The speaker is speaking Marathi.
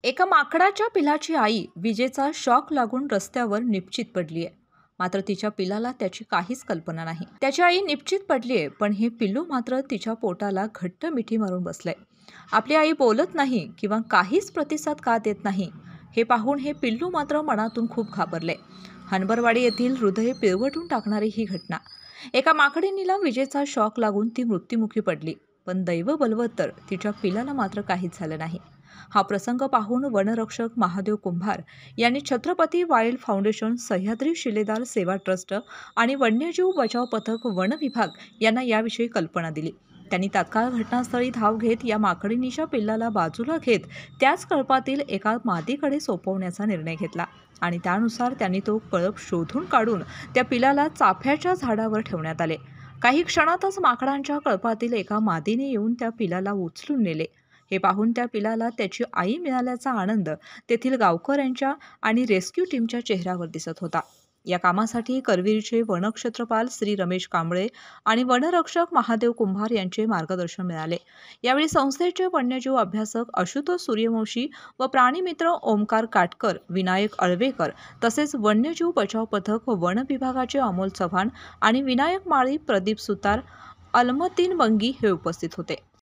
एका माकडाच्या पिलाची आई विजेचा शॉक लागून रस्त्यावर निपचित पडली आहे. मात्र तिच्या पिलाला त्याची काहीच कल्पना नाही. त्याची आई निपचित पडली आहे, पण हे पिल्लू मात्र तिच्या पोटाला घट्ट मिठी मारून बसलंय. आपली आई बोलत नाही किंवा काहीच प्रतिसाद का देत नाही हे पाहून हे पिल्लू मात्र मनातून खूप घाबरले. हनबरवाडी येथील हृदय पिळवटून टाकणारी ही घटना. एका माकडिणीला विजेचा शॉक लागून ती मृत्युमुखी पडली, पण दैव बलवत्तर तिच्या पिलाला मात्र काहीच झालं नाही. हा प्रसंग पाहून वनरक्षक महादेव कुंभार यांनी छत्रपती वाईल्ड फाउंडेशन, सह्याद्री शिलेदार सेवा ट्रस्ट आणि वन्यजीव बचाव पथक वन विभाग यांना याविषयी कल्पना दिली. त्यांनी तात्काळ घटनास्थळी धाव घेत या माकडिणीच्या पिल्लाला बाजूला घेत त्याच कळपातील एका मादीकडे सोपवण्याचा निर्णय घेतला आणि त्यानुसार त्यांनी तो कळप शोधून काढून त्या पिलाला चाफ्याच्या झाडावर ठेवण्यात आले. काही क्षणातच माकडांच्या कळपातील एका मादीने येऊन त्या पिलाला उचलून नेले. हे पाहून त्या पिलाला त्याची आई मिळाल्याचा आनंद तेथील गावकऱ्यांच्या आणि रेस्क्यू टीमच्या चेहऱ्यावर दिसत होता. या कामासाठी करवीरचे वनक्षेत्रपाल श्री रमेश कांबळे आणि वनरक्षक महादेव कुंभार यांचे मार्गदर्शन मिळाले. यावेळी संस्थेचे वन्यजीव अभ्यासक आशुतोष सूर्यवंशी व प्राणीमित्र ओमकार काटकर, विनायक अळवेकर तसेच वन्यजीव बचाव पथक वन विभागाचे अमोल चव्हाण आणि विनायक माळी, प्रदीप सुतार, अलमतीन बंगी हे उपस्थित होते.